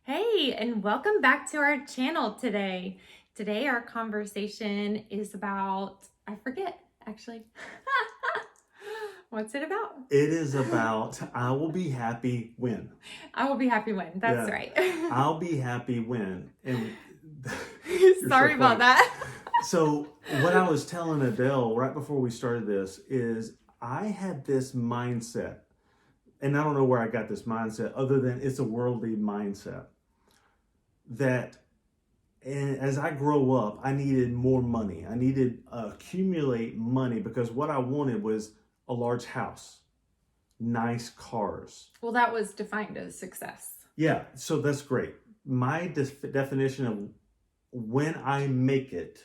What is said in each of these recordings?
Hey, and welcome back to our channel today. Today, our conversation is about, I forget actually. What's it about? It is about I will be happy when. I will be happy when. That's Yeah. right. I'll be happy when. And you're so Sorry about funny. that. So what I was telling Adele right before we started this is I had this mindset, and I don't know where I got this mindset other than it's a worldly mindset that as I grow up, I needed more money. I needed to accumulate money because what I wanted was a large house, nice cars. Well, that was defined as success. Yeah, so that's great. My definition of when I make it,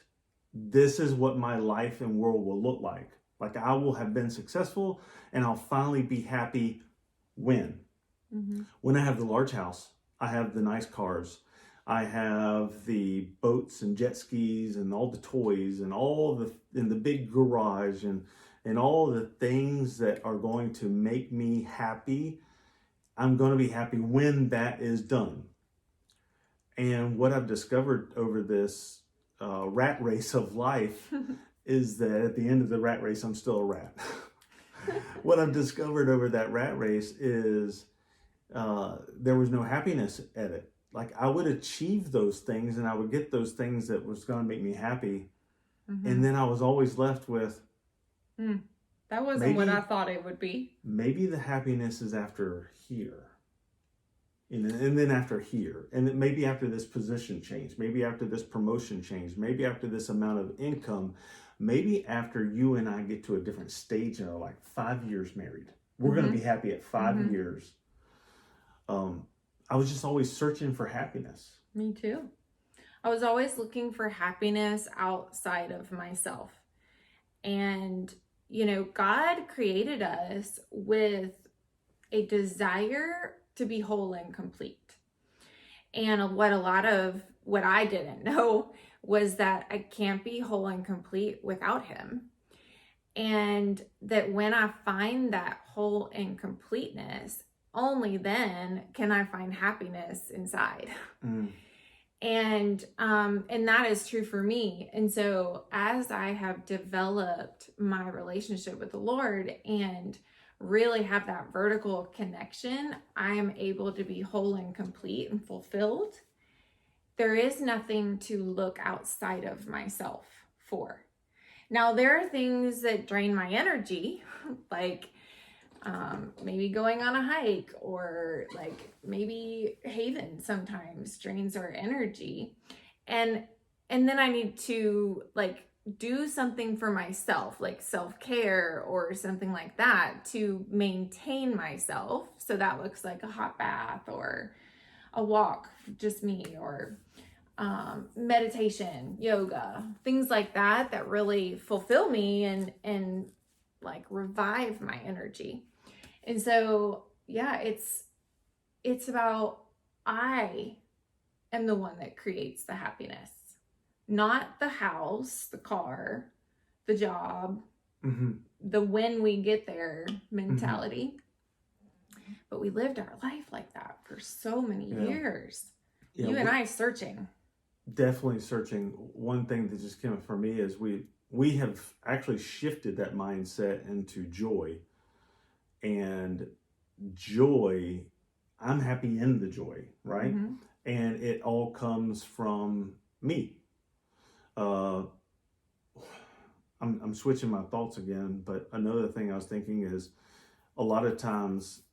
this is what my life and world will look like. Like I will have been successful and I'll finally be happy when. Mm-hmm. When I have the large house, I have the nice cars, I have the boats and jet skis and all the toys and all the in the big garage and all the things that are going to make me happy. I'm going to be happy when that is done. And what I've discovered over this rat race of life is that at the end of the rat race, I'm still a rat. What I've discovered over that rat race is there was no happiness at it. Like I would achieve those things and I would get those things that was going to make me happy. Mm-hmm. And then I was always left with, that wasn't what I thought it would be. Maybe the happiness is after here. And then after here, and then maybe after this position change, maybe after this promotion change, maybe after this amount of income, maybe after you and I get to a different stage in our life, 5 years married, we're going to be happy at 5 years. I was just always searching for happiness. Me too. I was always looking for happiness outside of myself. And, God created us with a desire to be whole and complete. And what I didn't know was that I can't be whole and complete without him. And that when I find that whole and completeness, only then can I find happiness inside. And that is true for me. And so as I have developed my relationship with the Lord and really have that vertical connection, I am able to be whole and complete and fulfilled. There is nothing to look outside of myself for. Now, there are things that drain my energy, like maybe going on a hike, or like maybe Haven sometimes drains our energy. And then I need to do something for myself, like self-care or something like that, to maintain myself. So that looks like a hot bath or a walk, just me, or meditation, yoga, things like that, that really fulfill me and like revive my energy. And so, yeah, it's about, I am the one that creates the happiness, not the house, the car, the job, the when we get there mentality. But we lived our life like that for so many years. Yeah, you and I searching. Definitely searching. One thing that just came up for me is we have actually shifted that mindset into joy. And joy, I'm happy in the joy, right? And it all comes from me. I'm switching my thoughts again, but another thing I was thinking is a lot of times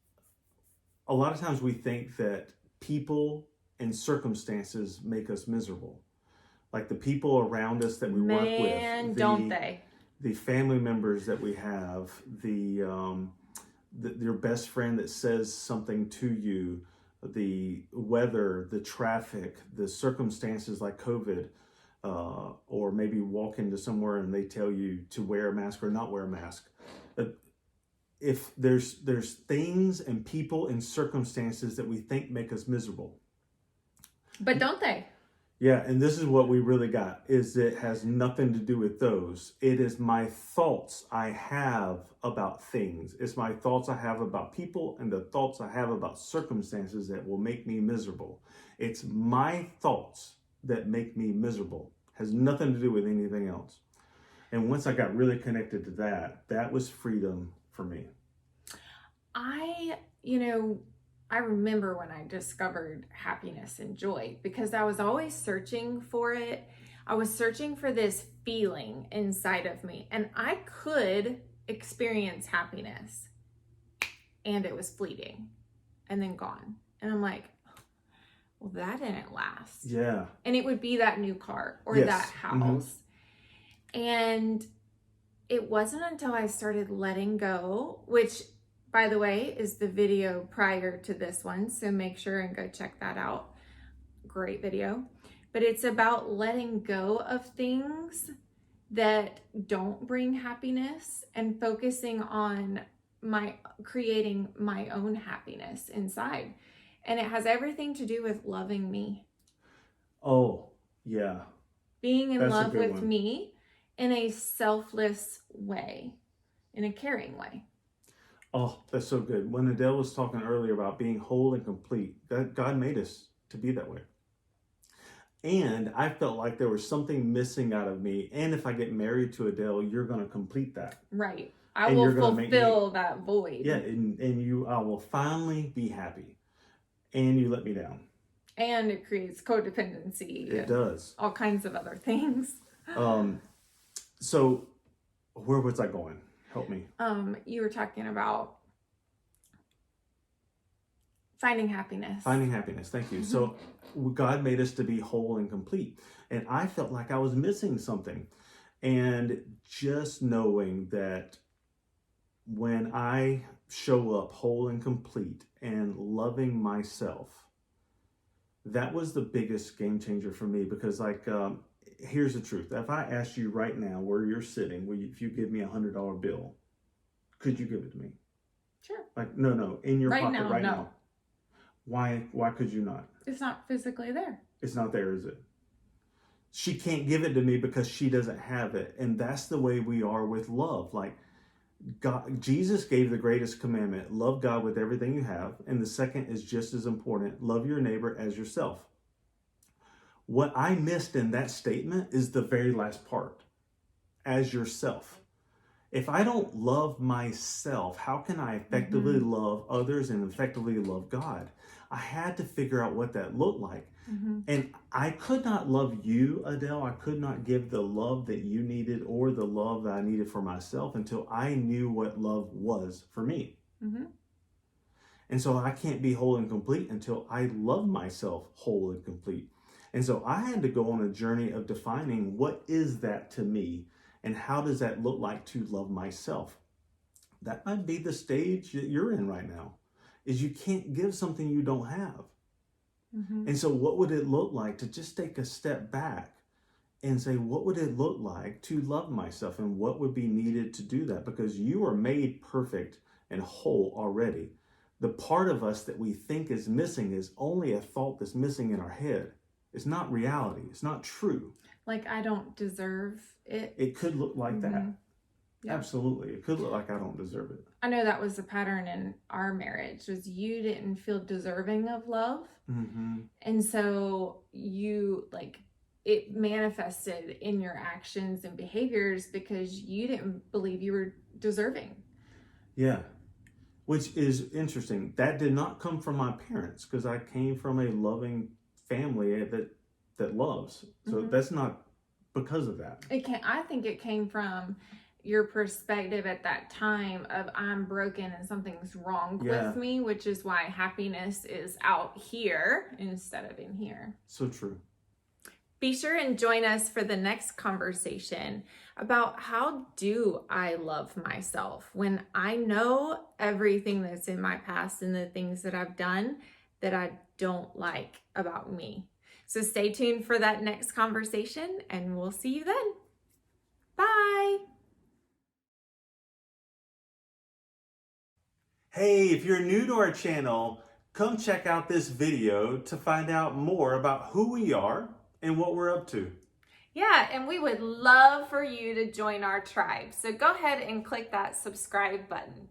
we think that people and circumstances make us miserable. Like the people around us that we work with, don't they? The family members that we have, your best friend that says something to you, the weather, the traffic, the circumstances like COVID, or maybe walk into somewhere and they tell you to wear a mask or not wear a mask. If there's things and people and circumstances that we think make us miserable. But don't they? Yeah, and this is what we really got, is it has nothing to do with those. It is my thoughts I have about things. It's my thoughts I have about people and the thoughts I have about circumstances that will make me miserable. It's my thoughts that make me miserable. Has nothing to do with anything else. And once I got really connected to that, that was freedom for me. I, you know, I remember when I discovered happiness and joy because I was always searching for it. I was searching for this feeling inside of me, and I could experience happiness and it was fleeting and then gone. And I'm like, well, that didn't last. Yeah. And it would be that new car or Yes. that house. And it wasn't until I started letting go, which, by the way, is the video prior to this one. So make sure and go check that out. Great video. But it's about letting go of things that don't bring happiness and focusing on creating my own happiness inside. And it has everything to do with loving me. Oh, yeah. Being in That's a love good with one. me in a selfless way, in a caring way. Oh, that's so good. When Adele was talking earlier about being whole and complete, God made us to be that way. And I felt like there was something missing out of me. And if I get married to Adele, you're going to complete that. Right. I And will you're gonna make me- fulfill that void. Yeah, I will finally be happy. And you let me down. And it creates codependency. It does. All kinds of other things. So where was I going? Help me. You were talking about finding happiness. Finding happiness. Thank you. So God made us to be whole and complete. And I felt like I was missing something. And just knowing that when I show up whole and complete and loving myself, that was the biggest game changer for me. Because here's the truth. If I asked you right now where you're sitting, if you give me $100 bill, could you give it to me? Sure. No, in your Right pocket now, right no. now. Why could you not? It's not physically there. It's not there, is it? She can't give it to me because she doesn't have it. And that's the way we are with love. Like God, Jesus gave the greatest commandment, love God with everything you have. And the second is just as important, love your neighbor as yourself. What I missed in that statement is the very last part, as yourself. If I don't love myself, how can I effectively love others and effectively love God? I had to figure out what that looked like. And I could not love you, Adele. I could not give the love that you needed or the love that I needed for myself until I knew what love was for me. And so I can't be whole and complete until I love myself whole and complete. And so I had to go on a journey of defining what is that to me and how does that look like to love myself. That might be the stage that you're in right now, is you can't give something you don't have. And so what would it look like to just take a step back and say, what would it look like to love myself and what would be needed to do that? Because you are made perfect and whole already. The part of us that we think is missing is only a thought that's missing in our head. It's not reality. It's not true. Like I don't deserve it. It could look like that. Yeah. Absolutely. It could look like I don't deserve it. I know that was a pattern in our marriage, was you didn't feel deserving of love. And so it manifested in your actions and behaviors because you didn't believe you were deserving. Yeah. Which is interesting. That did not come from my parents because I came from a loving family that loves. So that's not because of that. I think it came from your perspective at that time of I'm broken and something's wrong with me, which is why happiness is out here instead of in here. So true. Be sure and join us for the next conversation about how do I love myself when I know everything that's in my past and the things that I've done that I don't like about me. So stay tuned for that next conversation and we'll see you then. Bye. Hey, if you're new to our channel, come check out this video to find out more about who we are and what we're up to. Yeah, and we would love for you to join our tribe. So go ahead and click that subscribe button.